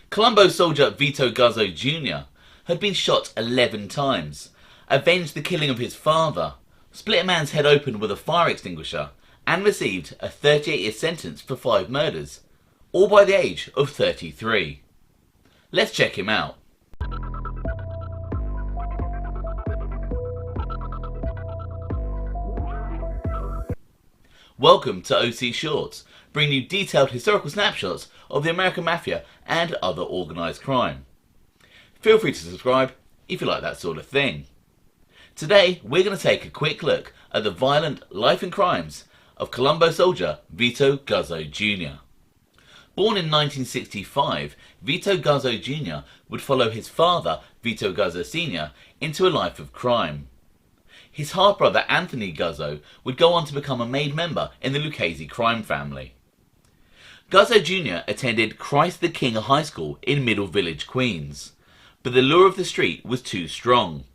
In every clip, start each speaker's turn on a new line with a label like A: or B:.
A: Colombo soldier Vito Guzzo Jr. had been shot 11 times, avenged the killing of his father, split a man's head open with a fire extinguisher, and received a 38-year sentence for 5 murders, all by the age of 33. Let's check him out. Welcome to OC Shorts, bringing you detailed historical snapshots of the American Mafia and other organised crime. Feel free to subscribe if you like that sort of thing. Today we're going to take a quick look at the violent life and crimes of Colombo soldier Vito Guzzo Jr. Born in 1965, Vito Guzzo Jr. would follow his father, Vito Guzzo Sr., into a life of crime. His half-brother Anthony Guzzo would go on to become a made member in the Lucchese crime family. Guzzo Jr. attended Christ the King High School in Middle Village, Queens, but the lure of the street was too strong.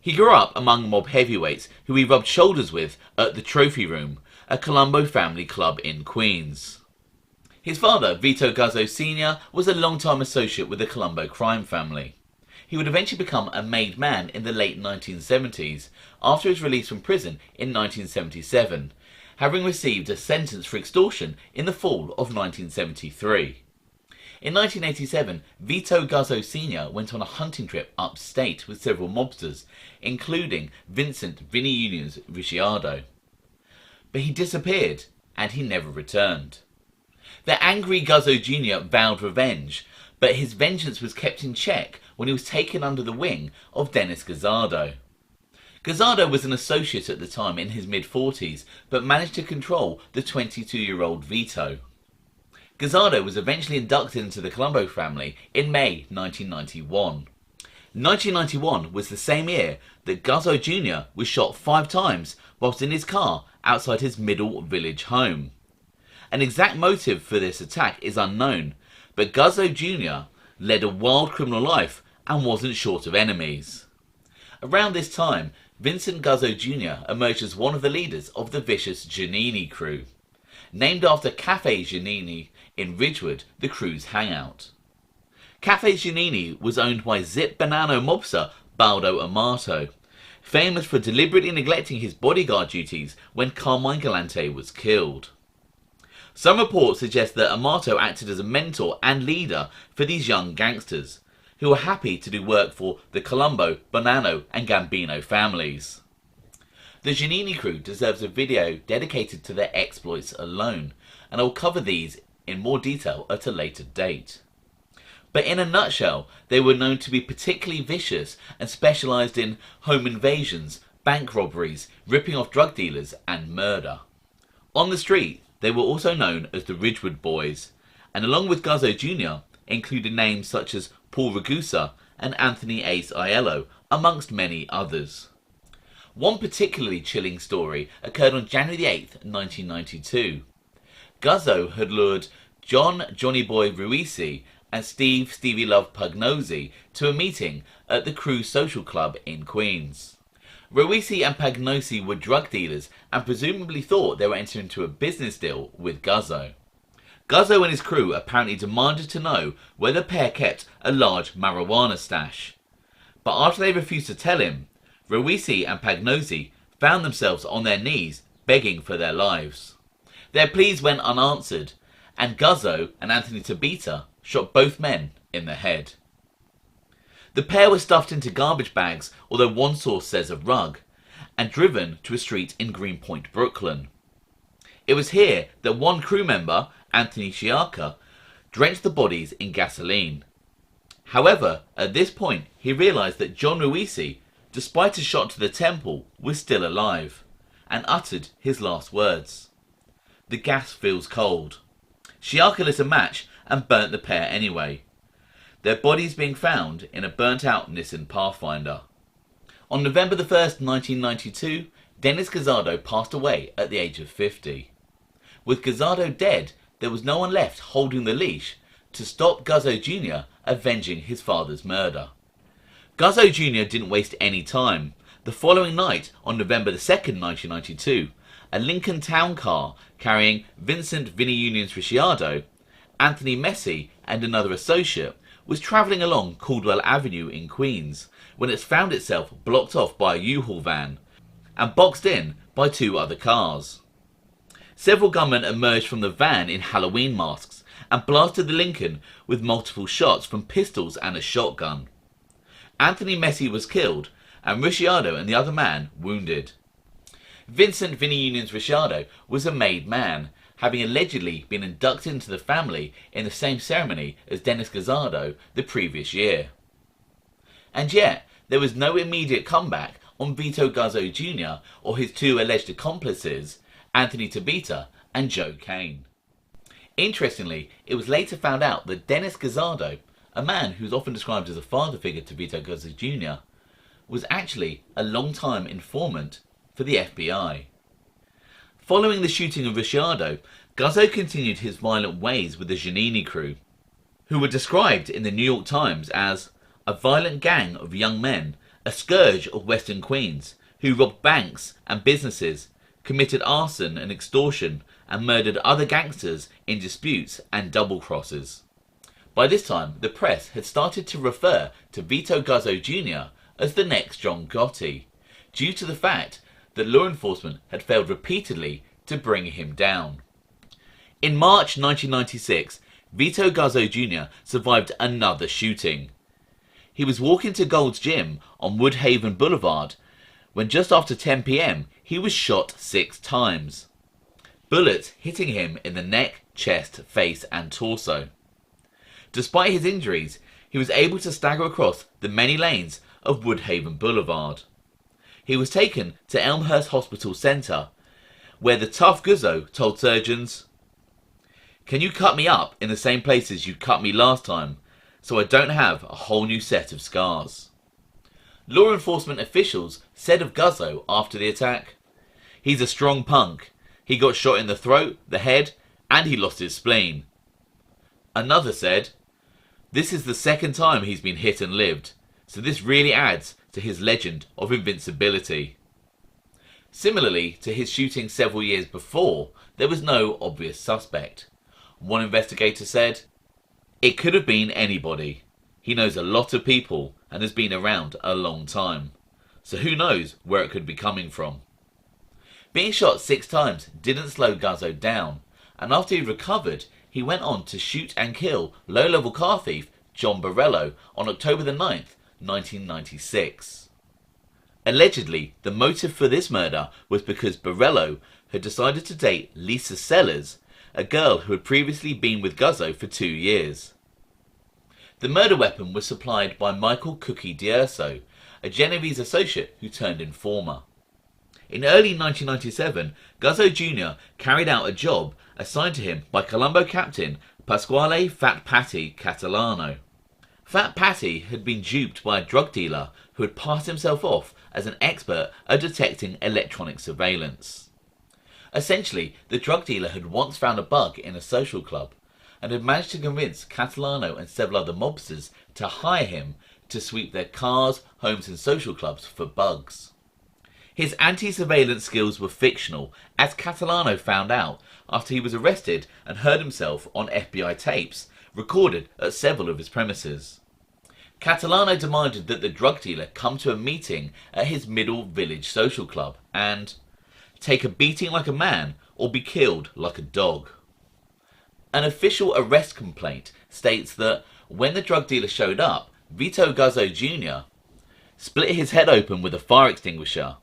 A: He grew up among mob heavyweights who he rubbed shoulders with at the Trophy Room, a Colombo family club in Queens. His father, Vito Guzzo Sr., was a long-time associate with the Colombo crime family. He would eventually become a made man in the late 1970s, after his release from prison in 1977, having received a sentence for extortion in the fall of 1973. In 1987, Vito Guzzo Sr. went on a hunting trip upstate with several mobsters, including Vincent "Vinny" Ricciardo. But he disappeared, and he never returned. The angry Guzzo Jr. vowed revenge, but his vengeance was kept in check when he was taken under the wing of Dennis Guzzardo. Guzzardo was an associate at the time in his mid-40s, but managed to control the 22-year-old Vito. Guzzardo was eventually inducted into the Colombo family in May 1991. 1991 was the same year that Guzzo Jr. was shot 5 times whilst in his car outside his Middle Village home. An exact motive for this attack is unknown, but Guzzo Jr. led a wild criminal life and wasn't short of enemies. Around this time, Vincent Guzzo Jr. emerged as one of the leaders of the vicious Giannini crew. Named after Cafe Giannini in Ridgewood, the crew's hangout. Cafe Giannini was owned by Zip Bonanno mobster Baldo Amato, famous for deliberately neglecting his bodyguard duties when Carmine Galante was killed. Some reports suggest that Amato acted as a mentor and leader for these young gangsters, who were happy to do work for the Colombo, Bonanno and Gambino families. The Giannini crew deserves a video dedicated to their exploits alone, and I will cover these in more detail at a later date. But in a nutshell, they were known to be particularly vicious and specialised in home invasions, bank robberies, ripping off drug dealers and murder. On the street, they were also known as the Ridgewood Boys, and along with Guzzo Jr. included names such as Paul Ragusa and Anthony Ace Aiello, amongst many others. One particularly chilling story occurred on January 8th, 1992. Guzzo had lured John "Johnny Boy" Ruisi and Stevie Love Pagnosi to a meeting at the Crew Social Club in Queens. Ruisi and Pagnosi were drug dealers and presumably thought they were entering into a business deal with Guzzo. Guzzo and his crew apparently demanded to know where the pair kept a large marijuana stash. But after they refused to tell him, Ruisi and Pagnosi found themselves on their knees begging for their lives. Their pleas went unanswered, and Guzzo and Anthony Tabita shot both men in the head. The pair were stuffed into garbage bags, although one source says a rug, and driven to a street in Greenpoint, Brooklyn. It was here that one crew member, Anthony Sciacca, drenched the bodies in gasoline. However, at this point he realised that John Ruisi, despite a shot to the temple, was still alive, and uttered his last words. "The gas feels cold." Sciacca lit a match and burnt the pair anyway, their bodies being found in a burnt-out Nissan Pathfinder. On November the 1st, 1992, Dennis Guzzardo passed away at the age of 50. With Guzzardo dead, there was no one left holding the leash to stop Guzzo Jr. avenging his father's murder. Guzzo Jr. didn't waste any time. The following night, on November the 2nd, 1992, a Lincoln Town car carrying Vincent "Vinny" Ricciardo, Anthony Messi and another associate was travelling along Caldwell Avenue in Queens when it found itself blocked off by a U-Haul van and boxed in by two other cars. Several gunmen emerged from the van in Halloween masks and blasted the Lincoln with multiple shots from pistols and a shotgun. Anthony Messi was killed and Ricciardo and the other man wounded. Vincent Vinny Unions Ricciardo was a made man, having allegedly been inducted into the family in the same ceremony as Dennis Gazzardo the previous year. And yet, there was no immediate comeback on Vito Guzzo Jr. or his two alleged accomplices, Anthony Tabita and Joe Kane. Interestingly, it was later found out that Dennis Gazzardo, a man who's often described as a father figure to Vito Guzzo Jr., was actually a long-time informant for the FBI. Following the shooting of Ricciardo, Guzzo continued his violent ways with the Giannini crew, who were described in the New York Times as a violent gang of young men, a scourge of Western Queens, who robbed banks and businesses, committed arson and extortion, and murdered other gangsters in disputes and double crosses. By this time, the press had started to refer to Vito Guzzo Jr. as the next John Gotti, due to the fact that law enforcement had failed repeatedly to bring him down. In March 1996, Vito Guzzo Jr. survived another shooting. He was walking to Gold's Gym on Woodhaven Boulevard when just after 10 p.m. he was shot 6 times. Bullets hitting him in the neck, chest, face and torso. Despite his injuries, he was able to stagger across the many lanes of Woodhaven Boulevard. He was taken to Elmhurst Hospital Centre, where the tough Guzzo told surgeons, "Can you cut me up in the same places you cut me last time, so I don't have a whole new set of scars?" Law enforcement officials said of Guzzo after the attack, "He's a strong punk. He got shot in the throat, the head, and he lost his spleen." Another said, "This is the second time he's been hit and lived, so this really adds to his legend of invincibility." Similarly to his shooting several years before, there was no obvious suspect. One investigator said, "It could have been anybody. He knows a lot of people and has been around a long time. So who knows where it could be coming from." Being shot 6 times didn't slow Guzzo down, and after he recovered, he went on to shoot and kill low-level car thief John Borello on October the 9th, 1996. Allegedly, the motive for this murder was because Borello had decided to date Lisa Sellers, a girl who had previously been with Guzzo for 2 years. The murder weapon was supplied by Michael Cookie D'Urso, a Genovese associate who turned informer. In early 1997, Guzzo Jr. carried out a job assigned to him by Colombo captain Pasquale Fat Patty Catalano. Fat Patty had been duped by a drug dealer who had passed himself off as an expert at detecting electronic surveillance. Essentially, the drug dealer had once found a bug in a social club and had managed to convince Catalano and several other mobsters to hire him to sweep their cars, homes and social clubs for bugs. His anti-surveillance skills were fictional, as Catalano found out after he was arrested and heard himself on FBI tapes recorded at several of his premises. Catalano demanded that the drug dealer come to a meeting at his Middle Village social club and take a beating like a man or be killed like a dog. An official arrest complaint states that when the drug dealer showed up, Vito Guzzo Jr. split his head open with a fire extinguisher,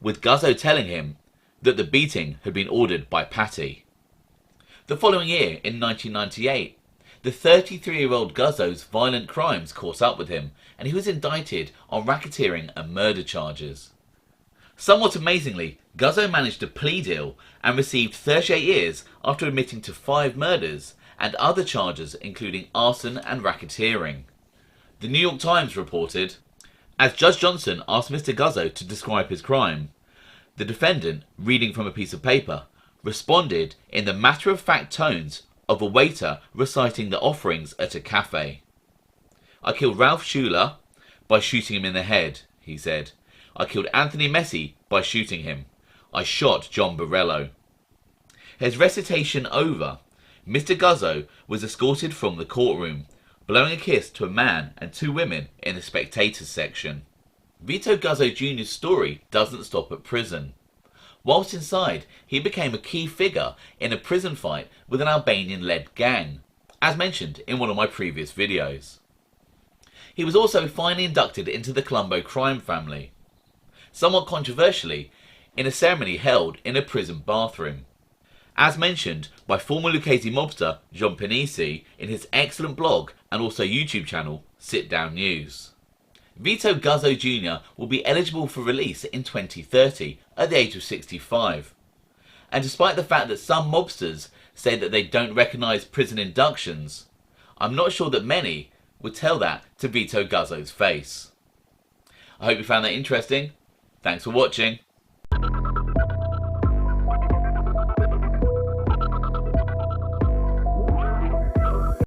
A: with Guzzo telling him that the beating had been ordered by Patty. The following year, in 1998, the 33-year-old Guzzo's violent crimes caught up with him, and he was indicted on racketeering and murder charges. Somewhat amazingly, Guzzo managed a plea deal and received 38 years after admitting to 5 murders and other charges including arson and racketeering. The New York Times reported, as Judge Johnson asked Mr. Guzzo to describe his crime, the defendant, reading from a piece of paper, responded in the matter-of-fact tones of a waiter reciting the offerings at a cafe. "I killed Ralph Schuler by shooting him in the head," he said. "I killed Anthony Messi by shooting him. I shot John Borello." His recitation over, Mr. Guzzo was escorted from the courtroom, blowing a kiss to a man and two women in the spectators section. Vito Guzzo Jr.'s story doesn't stop at prison. Whilst inside, he became a key figure in a prison fight with an Albanian-led gang, as mentioned in one of my previous videos. He was also finally inducted into the Colombo crime family, somewhat controversially, in a ceremony held in a prison bathroom, as mentioned by former Lucchese mobster John Gotti in his excellent blog and also YouTube channel Sit Down News. Vito Guzzo Jr. will be eligible for release in 2030 at the age of 65. And despite the fact that some mobsters say that they don't recognise prison inductions, I'm not sure that many would tell that to Vito Guzzo's face. I hope you found that interesting. Thanks for watching.